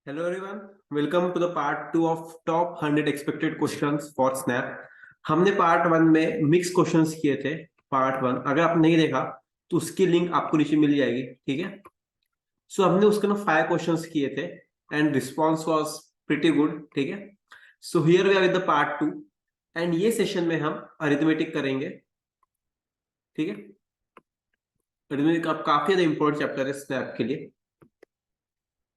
Hello everyone, welcome to the part 2 of top 100 expected questions for Snap. हमने part 1 में mix questions किए थे। Part 1 अगर आप नहीं देखा तो उसकी लिंक आपको नीचे मिल जाएगी, ठीक है। सो हमने उसके ना 5 क्वेश्चंस किए थे and response was pretty good, ठीक है। So here we are with the part 2 and ये सेशन में हम अरिथमेटिक करेंगे, ठीक है। अरिथमेटिक अब काफी ज्यादा इंपॉर्टेंट चैप्टर है स्नैप के लिए,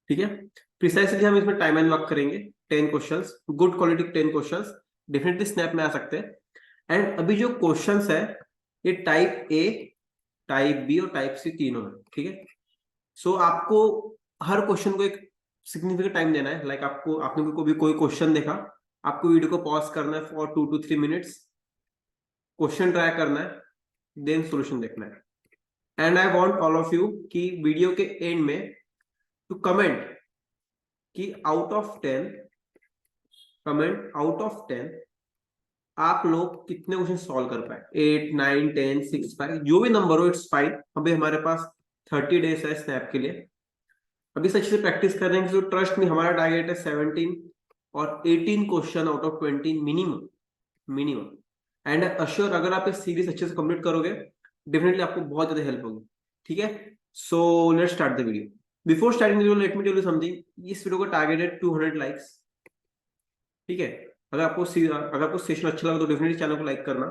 ठीक है। प्रिसाइसली हम इसमें टाइम एंड वर्क करेंगे 10 questions, good quality 10 questions definitely snap में आ सकते हैं। एंड अभी जो क्वेश्चंस है ये टाइप ए, टाइप बी और टाइप सी तीनों है, ठीक है। सो आपको हर क्वेश्चन को एक सिग्निफिकेंट टाइम देना है। लाइक आपको आपने कोई क्वेश्चन देखा, आपको वीडियो को पॉज करना है for 2 to 3 minutes, question try करना है, देन सॉल्यूशन देखना है। And I want all of you कि वीडियो के एंड में टू कमेंट कि out of 10 comment out of 10 आप लोग कितने क्वेश्चन सॉल्व कर पाए। 8 9 10 6 5 जो भी नंबर हो इट्स फाइन। अभी हमारे पास 30 डेज है स्नैप के लिए। अभी सच से प्रैक्टिस कर रहे हैं। जो ट्रस्ट में हमारा टारगेट है 17 और 18 question out of 20 minimum minimum. And assure अगर आप इस सीरीज अच्छे से कंप्लीट करोगे डेफिनेटली आपको बहुत ज्यादा हेल्प होगी, ठीक है। So let's start the video. Before starting the video let me tell you something. इस वीडियो का टारगेट है 200 लाइक्स, ठीक है। अगर आपको सेशन अच्छा लगा तो डेफिनेटली चैनल को लाइक करना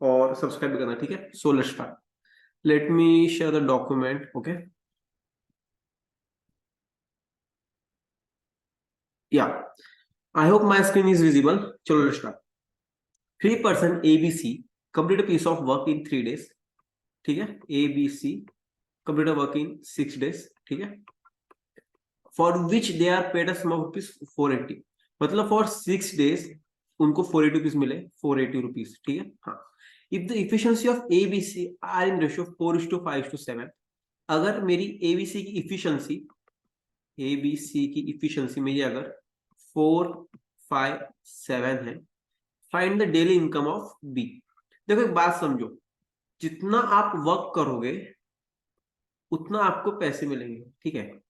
और सब्सक्राइब भी करना, ठीक है। So let's start. Let me share the document, okay. Yeah I hope my screen is visible. चलो let's start. 3 person ABC complete a piece of work in 3 days, ठीक है। ABC complete a work in 6 days, ठीक है। For which they are paid a sum of rupees 480, मतलब for 6 days उनको 480 rupees मिले, 480 rupees, ठीक है। हाँ, if the efficiency of ABC are in ratio 4:5:7, अगर मेरी ABC की इफिशियंसी मेरी अगर 4 5 7 है, find the daily income of B. देखो एक बात समझो, जितना आप वर्क करोगे उतना आपको पैसे मिलेंगे, ठीक है।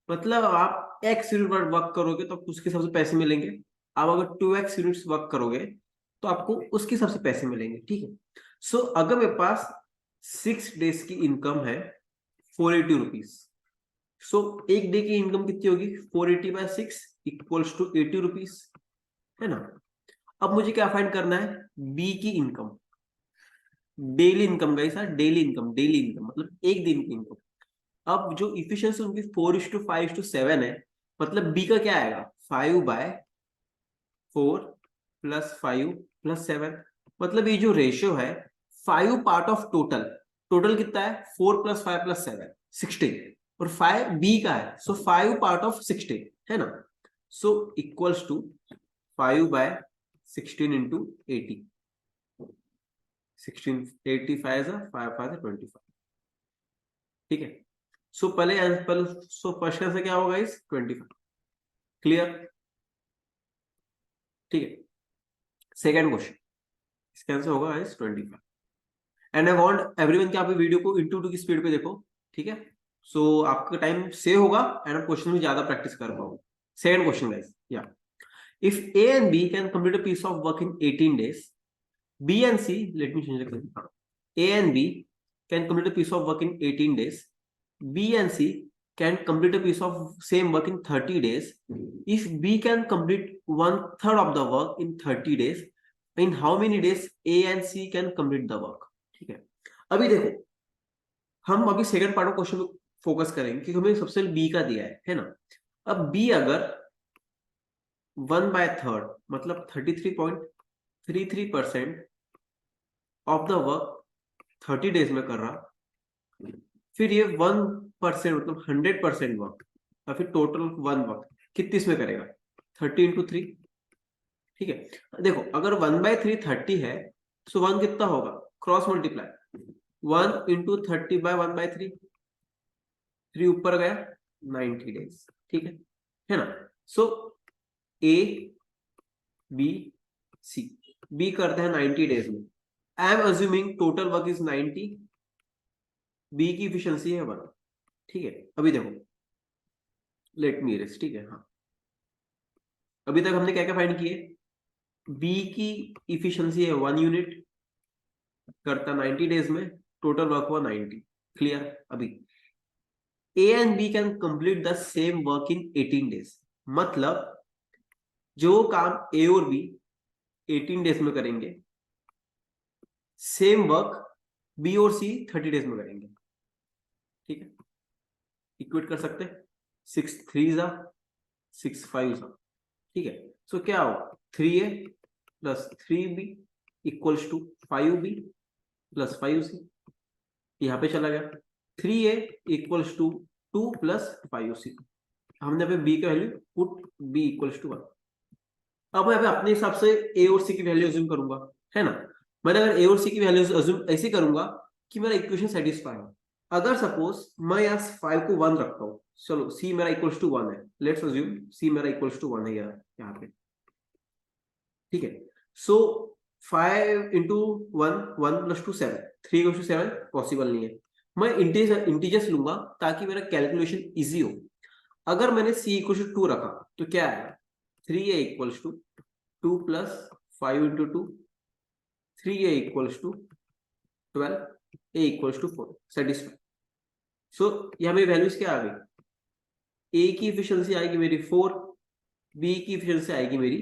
मतलब आप एक्स यूनिट वर्क करोगे तो आपको उसके हिसाब से पैसे मिलेंगे। आप अगर 2x यूनिट्स वर्क करोगे तो आपको उसके हिसाब से पैसे मिलेंगे, ठीक है। सो अगर मेरे पास 6 डेज की इनकम है 480 रुपीज, सो एक डे की इनकम कितनी होगी 480/6 इक्वल्स टू 80 रुपीज, है ना। अब मुझे क्या फाइंड करना है, बी की income, daily income guys, daily income मतलब एक दिन की इनकम। अब जो इफिशियंसी उनकी 4:5:7 है, मतलब बी का क्या आएगा 5/4 + 5 + 7, मतलब ये जो रेशियो है 5 पार्ट ऑफ टोटल, टोटल कितना है 4 + 5 + 7 16, और 5 बी का है, सो 5 पार्ट ऑफ 16, है ना। सो इक्वल्स टू 5/16 इंटू 80, 16 85 5 5 25, ठीक है। सो सो फर्स्ट आंसर क्या होगा इस 25, क्लियर, ठीक है। सेकेंड क्वेश्चन, इसका आंसर होगा इस 25। एंड आई वांट एवरीवन कि आप वीडियो को इंटू 2 की स्पीड पे देखो, ठीक है। सो आपका टाइम सेव होगा एंड आप क्वेश्चन भी ज्यादा प्रैक्टिस कर पाओगे। सेकंड क्वेश्चन गाइस, या if A and B can complete a piece of work in 18 days, B and C, let me change the, A and B can complete a piece of work in 18 days, B and C can complete a piece of same work in 30 days. If B can complete 1/3 of the work in 30 days, in how many days A and C can complete the work? ठीक है। अभी देखो, हम अभी second part of question पे focus करेंगे कि हमें सबसे बी का दिया है ना। अब बी अगर 1/3 मतलब 33.33% ऑफ द वर्क 30 डेज में कर रहा, फिर ये 1% मतलब 100% वर्क, और फिर टोटल 1 वर्क कितनी इसमें करेगा 30 × 3, ठीक है। देखो अगर 1/3 30 है, सो 1 कितना होगा, क्रॉस मल्टीप्लाई 1 × 30/1/3, 3 ऊपर गया 90 डेज, ठीक है ना। सो ए बी सी, बी करते हैं 90 डेज में। I am assuming total work is 90, B की इफिशियंसी है 1, ठीक है। अभी देखो लेट मी रेस्ट, ठीक है। हाँ, अभी तक हमने क्या क्या फाइंड किए, बी की इफिशियंसी है 1 यूनिट, करता 90 डेज में, टोटल वर्क हुआ 90। क्लियर। अभी A and B can complete the same work in 18 days, मतलब जो काम ए और बी 18 डेज में करेंगे, सेम वर्क बी और सी 30 डेज में करेंगे। ठीक है, इक्वेट कर सकते हैं, 6 3 जा 6 5 जा। ठीक है, सो क्या हो, 3a plus 3b equals to 5b plus 5c। यहां पे चला गया 3a equals to 2 plus 5c। हमने पे b की value put b equals to 1। अब मैं अपने हिसाब से a और c की वैल्यू अज्यूम करूंगा, है ना। मैंने अगर a और c की वैल्यू अज्यूम ऐसे करूंगा कि मेरा इक्वेशन सेटिस्फाई हो। अगर सपोज मैं यहाँ 5 को 1 रखता हूँ, चलो c मेरा इक्वल्स टू 1 है, लेट्स अज्यूम c मेरा इक्वल्स टू 1 है यहाँ पे। ठीक है, so 5 into 1 1 plus 2 7, 3 equals to 7 possible नहीं है। मैं इंटीजर्स लूंगा ताकि मेरा कैलकुलेशन इजी हो। अगर मैंने c इक्वल्स टू 2 रखा तो क्या आएगा, 3a equals to 2 plus 5 into 2, 3a equals to 12, a equals to 4, satisfy. So यहाँ मेरी वैल्यूज क्या आ गई, a की इफिशियंसी आएगी मेरी 4, b की इफिशियंसी आएगी मेरी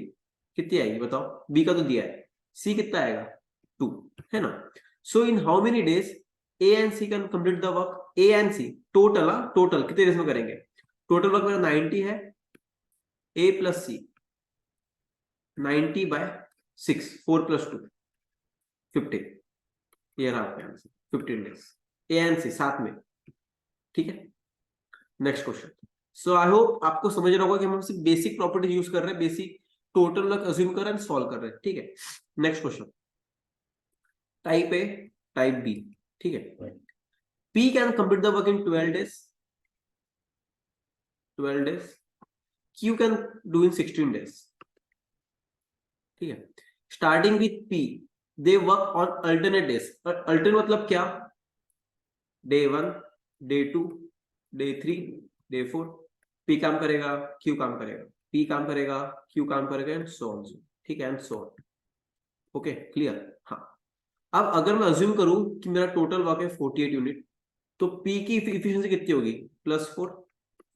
कितनी आएगी बताओ, b का तो दिया है, c कितना आएगा 2, है ना। So in how many days a and c can complete the work, a and c total, total कितने डेज में करेंगे, टोटल वर्क मेरा 90 है, a plus c 90 by 6, 4 plus 2 15, ये रहा आपका answer 15 days, A and C साथ में। ठीक है, next question. So I hope आपको समझ रहा होगा कि हम सिर्फ बेसिक प्रॉपर्टीज यूज कर रहे हैं, बेसिक टोटल वर्क अज्यूम कर रहे हैं, सॉल्व कर रहे हैं। ठीक है, next question, type A type B. ठीक है, P can complete the work in 12 days, 12 days, Q can do in 16 days. ठीक है, starting with P they work on alternate days, alternate मतलब क्या, day 1 day 2 day 3 day 4, P काम करेगा Q काम करेगा, पी काम करेगा क्यू काम करेगा, एंड सो ऑन। ठीक है, and so on. Okay, clear. हाँ, अब अगर मैं अज्यूम करूं कि मेरा टोटल वर्क है 48 यूनिट, तो पी की इफिशियंसी कितनी होगी, +4,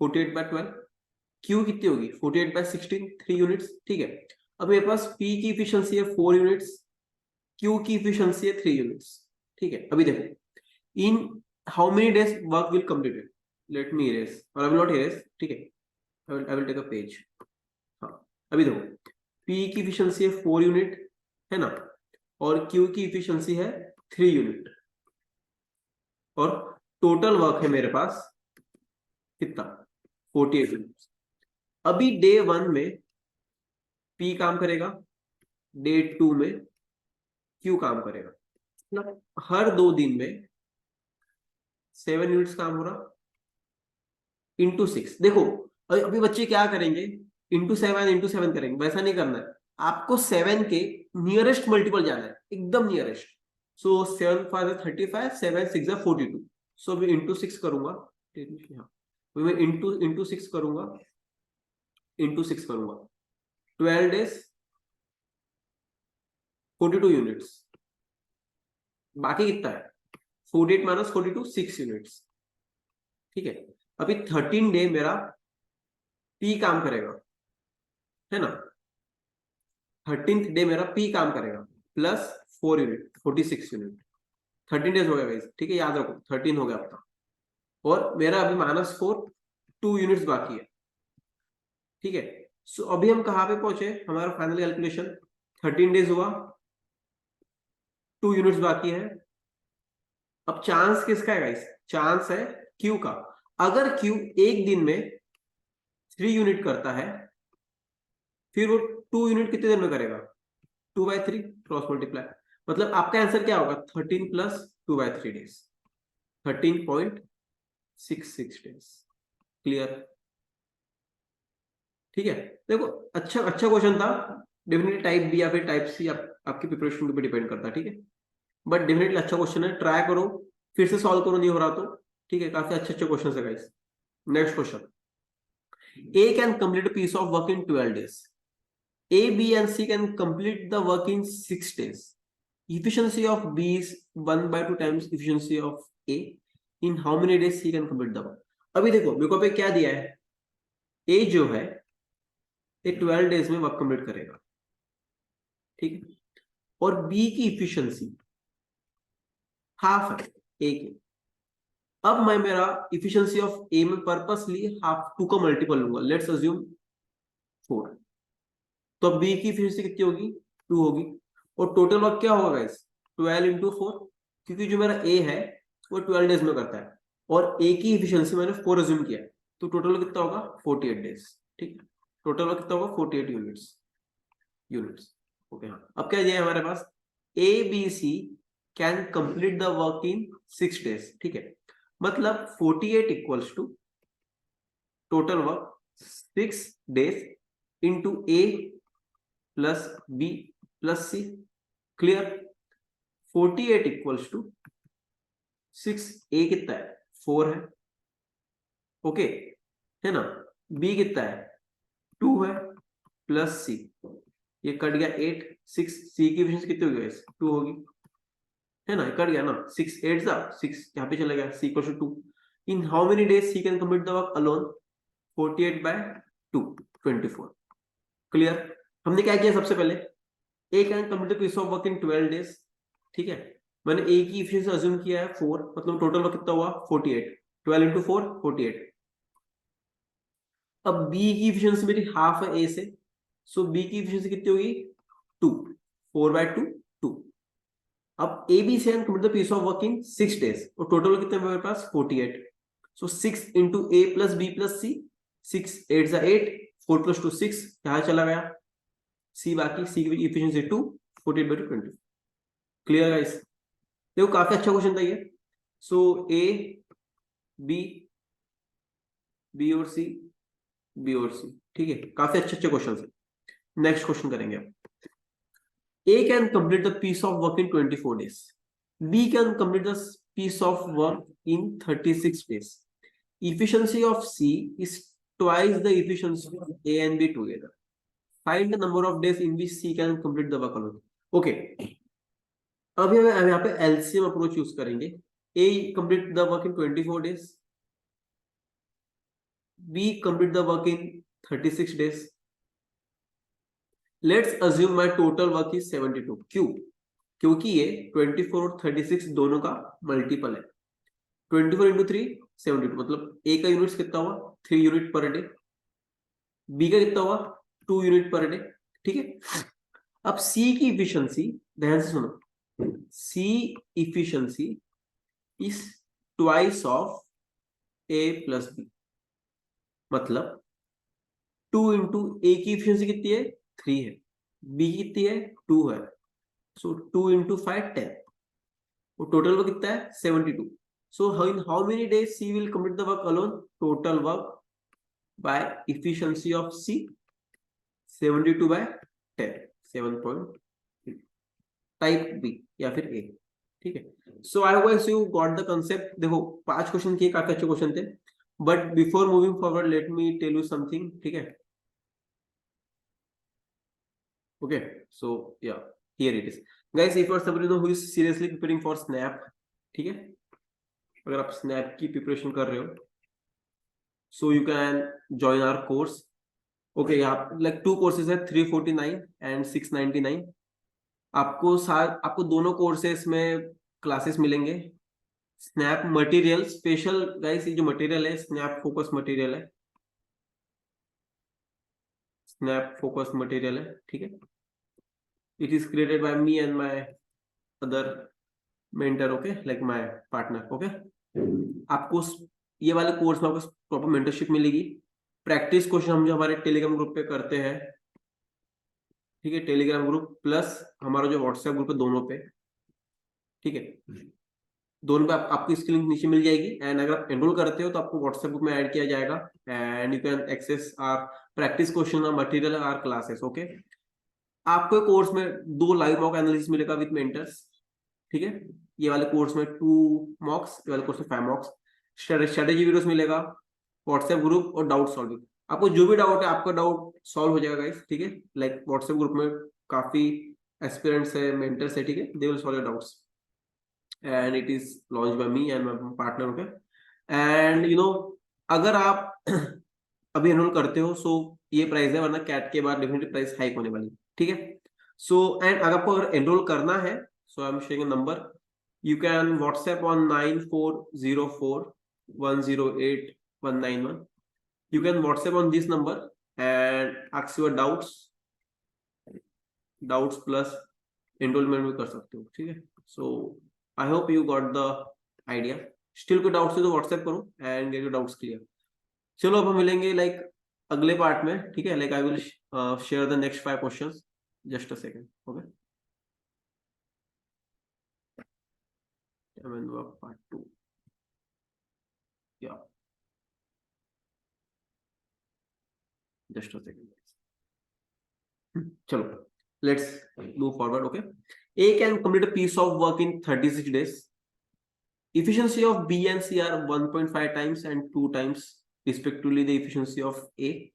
48 बाय 12, क्यू कितनी होगी 48 बाय 16, 3 यूनिट्स। ठीक है, अब मेरे पास पी की इफिशियंसी है 4 यूनिट्स, क्यू की इफिशियंसी है 3 यूनिट्स। ठीक है, अभी देखो इन how many days work will completed, let me erase, or I will not erase। ठीक है, I will take a page। हाँ, अभी देखो P की इफिशियंसी है 4 यूनिट, है ना, और Q की इफिशियंसी है 3 यूनिट, और टोटल वर्क है मेरे पास कितना 48 यूनिट। अभी डे 1 में P काम करेगा, डे 2 में Q काम करेगा, हर 2 दिन में 7 यूनिट्स काम हो रहा, इंटू 6। देखो अभी बच्चे क्या करेंगे, इंटू 7 करेंगे, वैसा नहीं करना है आपको, 7 के नियरेस्ट मल्टीपल जाना है, एकदम नियरेस्ट। सो 7 5 35, 7 6 42। सो अभी इंटू 6 करूंगा, मैं इंटू 6 करूंगा, इंटू 6 करूंगा, 12 डेज 42 यूनिट्स, बाकी कितना है 48 माइनस 42, 6 यूनिट्स। ठीक है, अभी 13 डे मेरा पी काम करेगा, है ना, 13th डे मेरा पी काम करेगा, प्लस 4 यूनिट 46 यूनिट, 13 डेज हो गया गाइस। ठीक है, याद रखो 13 हो गया आपका, और मेरा अभी -4 2 यूनिट्स बाकी है। ठीक है, सो अभी हम कहां पे पहुंचे, हमारा फाइनल कैलकुलेशन 13 डेज हुआ, 2 यूनिट्स बाकी है। अब चांस किसका है गाइस, चांस है क्यू का। अगर क्यू एक दिन में 3 यूनिट करता है, फिर वो 2 यूनिट कितने दिन में करेगा, 2/3 क्रॉस मल्टीप्लाई, मतलब आपका आंसर क्या होगा 13 प्लस 2/3 डेज, 13.66 डेज। क्लियर। ठीक है, देखो अच्छा अच्छा क्वेश्चन था, डेफिनेटली टाइप बी या फिर टाइप सी आपकी प्रिपरेशन के ऊपर डिपेंड करता है। ठीक है, बट डेफिनेटली अच्छा क्वेश्चन है, ट्राई करो, फिर से सॉल्व करो नहीं हो रहा तो। ठीक है, काफी अच्छे अच्छे क्वेश्चन है guys. Next question, A can complete piece of work in 12 days. A, B and C can complete the work in 6 days. Efficiency of B is 1/2 times efficiency of A. In how many days C can complete the work? अभी देखो मेरे को पे क्या दिया है, A जो है ये 12 डेज में वर्क कंप्लीट करेगा, ठीक है, और B की इफिशियंसी हाफ है A की। अब मैं मेरा इफिशियंसी ऑफ A में पर्पसली हाफ 2 का मल्टीपल लूंगा, लेट्स अज्यूम 4। तो अब B की इफिशियंसी कितनी होगी, 2 होगी, और टोटल वर्क क्या होगा गाइस, 12 इंटू 4, क्योंकि जो मेरा A है वो 12 डेज में करता है और A की इफिशियंसी मैंने 4 अज्यूम किया है, तो टोटल कितना होगा 48 डेज, ठीक है, टोटल वर्क कितना होगा 48 यूनिट्स। ओके हाँ, अब क्या दिया है हमारे पास, A B C can complete the work in 6 days, ठीक है, मतलब 48 equals to total work 6 days into A plus B plus C, clear. 48 equals to 6, A कितना है 4 है, ओके है ना, B कितना है 2 है, प्लस C, ये कट गया 8, 6, C की इफिशिएंसी कितनी होगी, 2 होगी, है ना, कट गया ना, 6 8 जा 6 यहाँ पे चला गया, C equals to 2। In how many days C can complete the work alone, 48/2 24, clear. हमने क्या किया सबसे पहले, A can complete the piece of work in 12 days, ठीक है, मैंने A की इफिशिएंसी अज्यूम किया है 4, मतलब टोटल वर्क कितना हुआ 48, 12 इंटू 4 48। अब B की इफिशिएंसी मेरी हाफ है A से, सो B की इफिशिएंसी कितनी होगी 2, 4/2 2। अब A B से complete the piece of work in 6 days, और टोटल कितना है मेरे पास 48, so 6 into A plus B plus C, 6 8 जा 8, 4 प्लस 2 6, यहाँ चला गया C, बाकी C की इफिशिएंसी 2, 48/2 20, क्लियर गाइस। देखो काफी अच्छा क्वेश्चन था ये, सो A B B और C B और C, ठीक है, काफी अच्छे अच्छे क्वेश्चन है। नेक्स्ट क्वेश्चन करेंगे अब, A can complete the piece of work in 24 days. B can complete the piece of work in 36 days. Efficiency of C is twice the efficiency of A and B together. Find the number of days in which C can complete the work alone. Okay. अब हम यहाँ पे LCM approach use करेंगे। A complete the work in 24 days. B complete the work in 36 days. Let's assume my total work is 72. क्यों? क्योंकि ये 24 और 36 दोनों का मल्टीपल है। 24 इंटू 3 72, मतलब A का यूनिट्स कितना हुआ 3 यूनिट पर डे, B का कितना हुआ 2 यूनिट पर डे, ठीक है। अब C की इफिशियंसी, ध्यान से सुनो, C efficiency is twice of A plus B, मतलब 2 इंटू A की इफिशियंसी कितनी है 3 है, B की कितनी है 2 है, सो 2 इंटू 5 10, और टोटल वर्क कितना है 72। So in how many days C will complete the work alone, total work by efficiency of C 72/10, 7.3, type B या फिर ए, ठीक है। So I hope you got the concept. देखो 5 क्वेश्चन किए, काफी अच्छे क्वेश्चन थे, but before moving forward let me tell you something, ठीक है, okay. So yeah here it is guys, if you are somebody who is seriously preparing for SNAP, ठीक है, अगर आप स्नैप की प्रिपरेशन कर रहे हो, so you can join our course, okay. यहाँ लाइक 2 कोर्सेज है, 349 एंड 699। आपको दोनों कोर्सेस में क्लासेस मिलेंगे। स्नैप मटेरियल स्पेशल गाइस, ये जो मटेरियल है स्नैप फोकस मटेरियल है, स्नैप फोकस मटेरियल है, ठीक है। It is created by me and my other mentor, okay, like my partner, okay. आपको ये वाले कोर्स में आपको प्रॉपर मेंटरशिप मिलेगी। प्रैक्टिस क्वेश्चन हम जो हमारे टेलीग्राम ग्रुप पे करते हैं, ठीक है, टेलीग्राम ग्रुप प्लस हमारा जो व्हाट्सएप ग्रुप है, दोनों पे, ठीक है, दोनों पे आपको इसकी लिंक नीचे मिल जाएगी। एंड अगर आप एनरोल करते हो तो आपको व्हाट्सएप ग्रुप में ऐड किया जाएगा, and you can access our practice question और मटेरियल आवर क्लासेस, ओके। आपको कोर्स में 2 लाइव मॉक एनालिसिस मिलेगा विद मेंटर्स, ठीक है, ये वाले कोर्स में 2 मॉक्स, ये वाले कोर्स में 5 मॉक्स, स्ट्रेटेजी वीडियोस मिलेगा, व्हाट्सएप ग्रुप और डाउट सॉल्विंग, आपको जो भी डाउट है आपका डाउट सॉल्व हो जाएगा गाइस, ठीक है। लाइक व्हाट्सएप ग्रुप में काफी एस्पिरेंट्स है, मेंटर्स है, ठीक है, they will solve your doubts and it is launch by me and my partner, okay. And you know अगर आप अभी एनरोल करते हो सो ये प्राइस है, वरना कैट के बाद डेफिनेटली प्राइस हाइक होने वाली है, ठीक है। सो एंड अगर आपको अगर एनरोल करना है so I am sharing number, you can WhatsApp on 9404108191. You can WhatsApp on this number and ask your doubts plus enrollment भी कर सकते हो, ठीक है। So I hope you got the idea. Still कोई डाउट्स है तो WhatsApp करो and get your doubts clear. चलो अब हम मिलेंगे लाइक अगले पार्ट में, ठीक है। Like I will share the next 5 questions, just a second, okay. Part 2 या जस्ट अ सेकंड, चलो let's move forward, okay. A can complete a piece of work in 36 days. Efficiency of B and C are 1.5 times and 2 times respectively the efficiency of A.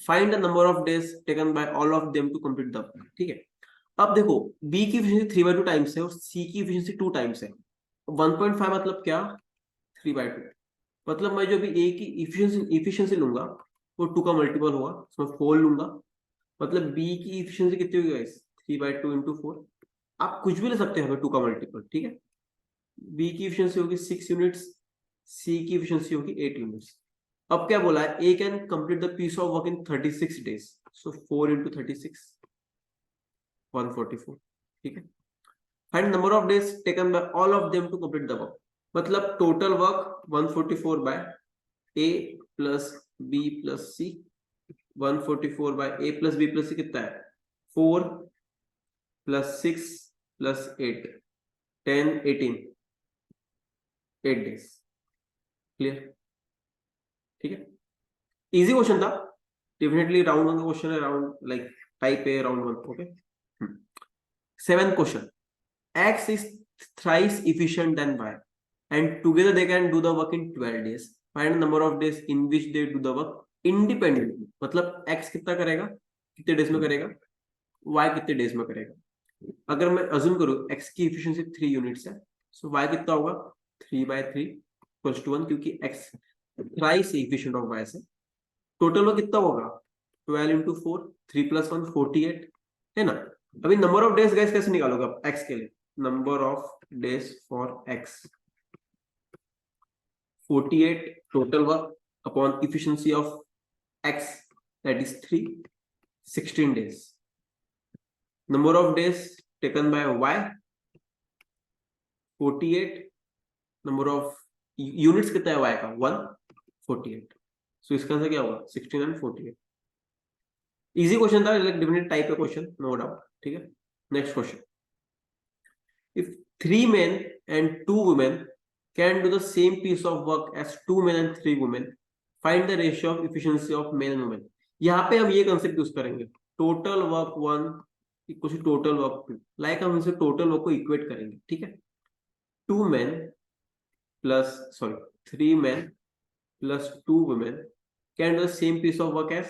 Find the number of days taken by all of them to complete the work, ठीक है। अब देखो B की efficiency 3/2 times है और C की efficiency 2 times है। 1.5 मतलब क्या, 3/2, मतलब मैं जो भी A की efficiency लूंगा वो 2 का मल्टीपल होगा, उसमें 4 लूंगा, मतलब B की efficiency कितनी होगी गाइस, 3/2 into 4। आप कुछ भी ले सकते हैं 2 का मल्टीपल, ठीक है। B की efficiency होगी 6 यूनिट्स, C की efficiency होगी 8 यूनिट्स। अब क्या बोला है, A can complete the piece of work in 36 days, so 4 into 36 144, ठीक है। Find number of days taken by all of them to complete the work, मतलब total work 144 by A plus B plus C, 144 by A plus B plus C कितना है, 4 plus 6 plus 8, 10 18, 8 days, clear, ठीक है। Easy question था, definitely round 1 का question है, round like type A round 1, okay. 7th question, X is thrice efficient than Y and together they can do the work in 12 days. Find the number of days in which they do the work independently. मतलब X कितना करेगा, कितने days में करेगा, Y कितने days में करेगा। अगर मैं अज्यूम करूं X की एफिशिएंसी 3 यूनिट्स है, सो Y कितना होगा, 3/3 इक्वल्स टू 1, क्योंकि X thrice efficient of Y से। टोटल वर्क कितना होगा, 12 into 4, 3 plus 1 48, है ना। अभी नंबर ऑफ डेज गाइस कैसे निकालोगे आप X के लिए, number of days for X, 48 total work upon efficiency of X, that is 3, 16 days. Number of days taken by Y, 48, number of units कितना है Y का, 1, 48, so इसका आंसर क्या होगा, 16 and 48। इजी क्वेश्चन था, लाइक डिफरेंट टाइप का question, no doubt, ठीक है। Next question, if 3 men and 2 women can do the same piece of work as 2 men and 3 women, find the ratio of efficiency of men and women। यहाँ पे हम ये concept use करेंगे, total work 1 equal to total work 2, like हम इसे total work को equate करेंगे, ठीक है। 2 men plus sorry 3 men plus 2 women can do the same piece of work as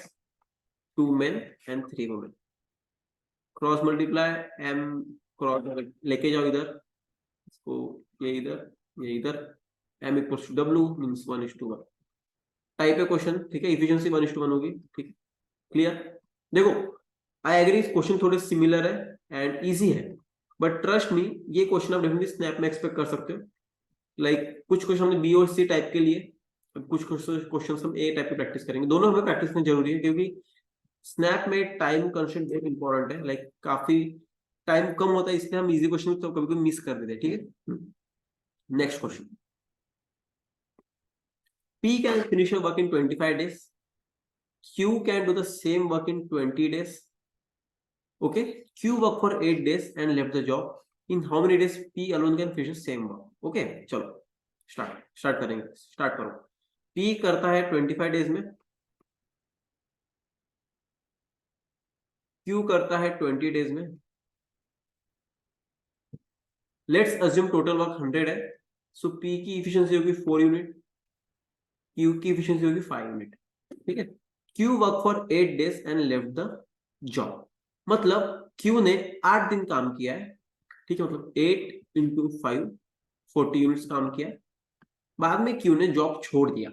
2 men and 3 women। Cross multiply, m cross लेके जाओ इधर, इसको ये इधर, m equals to w means 1:1 type है क्वेश्चन, ठीक है। एफिशिएंसी 1:1 होगी, ठीक, क्लियर। देखो आई एग्री, क्वेश्चन थोड़े सिमिलर है एंड इजी है, बट ट्रस्ट मी ये क्वेश्चन आप डेफिनेटली स्नैप में एक्सपेक्ट कर सकते हो। लाइक कुछ क्वेश्चन हमने बी और सी टाइप के लिए, कुछ क्वेश्चन हम ए टाइप की प्रैक्टिस करेंगे, दोनों हमें प्रैक्टिस करनी जरूरी है, क्योंकि स्नैप में टाइम कंस्ट्रेंट बहुत इंपॉर्टेंट है। लाइक काफी टाइम कम होता है, इसलिए हम इजी क्वेश्चन तो कभी कभी मिस कर देते हैं, ठीक है। Next question, P can finish a work in 25 days, Q can do the same work in 20 days, okay। Q work for 8 days and left the job, in how many days P alone can finish the same work, okay। चलो start करेंगे, start करो। P करता है 25 days में, Q करता है 20 days में। Let's assume total work 100 है, सो P की एफिशिएंसी होगी 4 यूनिट, Q की एफिशिएंसी होगी 5 यूनिट, ठीक है। Q work for 8 days and left the job. मतलब क्यू ने 8 दिन काम किया है, ठीक है, मतलब 8 into 5 40 यूनिट्स काम किया, बाद में क्यू ने जॉब छोड़ दिया।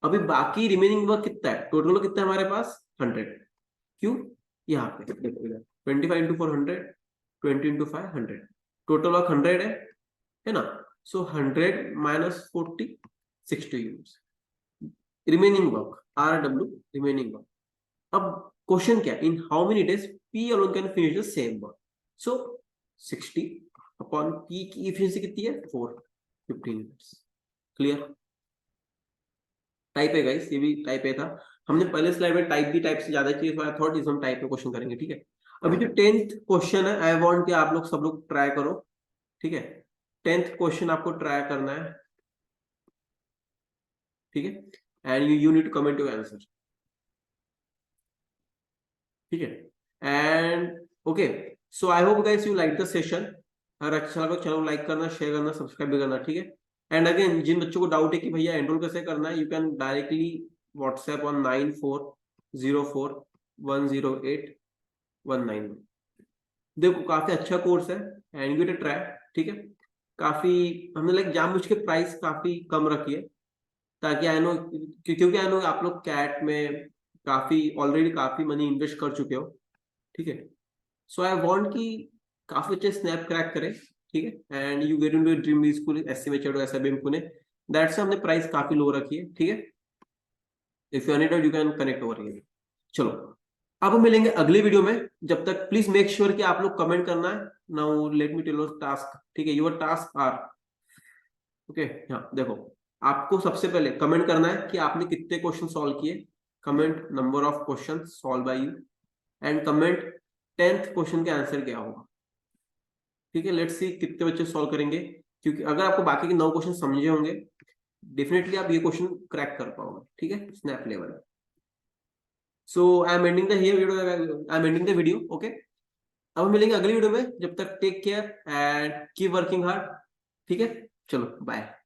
अभी बाकी रिमेनिंग वर्क कितना है, टोटल वर्क कितना है हमारे पास 100। क्यों, यहाँ पे 25 into 4 100, 20 into 5 100, टोटल वर्क 100 है ना। सो 100 minus 40 60 units remaining work, RW remaining work. अब क्वेश्चन क्या, इन how many days P alone can finish the same work. So 60 upon P की एफिशिएंसी कितनी है 4, 15 मिनट्स। क्लियर, टाइप है गाइस, ये भी टाइप है था। हमने पहले स्लाइड में टाइप भी टाइप से ज्यादा चाहिए, आई थॉट इस हम टाइप में क्वेश्चन करेंगे, ठीक है। अभी जो 10th क्वेश्चन है, आई वांट कि आप लोग सब लोग ट्राई करो, ठीक है। 10th क्वेश्चन आपको ट्राई करना है, ठीक है, and you need to comment your answer, ठीक है। And okay, so I hope guys you like the session. अगर अच्छा लगा चैनल को लाइक करना, शेयर करना, सब्सक्राइब भी करना, ठीक है। एंड अगेन जिन बच्चों को डाउट है कि भैया एनरोल कैसे करना है, you can directly WhatsApp on 9404108191। देखो काफी अच्छा कोर्स है and give it a try, ठीक है। काफी हमने लाइक जानबूझ के प्राइस काफी कम रखी है, ताकि आई नो, क्योंकि आई नो आप लोग कैट में काफी ऑलरेडी काफी मनी इन्वेस्ट कर चुके हो, ठीक है। सो आई वांट कि काफी अच्छे स्नैप क्रैक करें, ठीक है, and you get into dream school SCMHR SIBM Pune. That's हमने प्राइस काफी लो रखी है, ठीक है। If you need you can connect over here. चलो अब हम मिलेंगे अगले वीडियो में, जब तक प्लीज मेक श्योर कि आप लोग कमेंट करना है। Now let me tell you task, ठीक है। योर टास्क आर, ओके, हाँ देखो, आपको सबसे पहले कमेंट करना है कि आपने कितने क्वेश्चन सॉल्व किए, comment number of question solve by you, and comment 10th question का आंसर क्या होगा, ठीक है। लेट्स सी कितने बच्चे सॉल्व करेंगे, क्योंकि अगर आपको बाकी के 9 क्वेश्चन समझे होंगे, डेफिनेटली आप ये क्वेश्चन क्रैक कर पाओगे, ठीक है, snap level. So I am ending the here video, I am ending the video, okay. अब मिलेंगे अगली वीडियो में, जब तक take care and keep working hard, ठीक है। चलो बाय।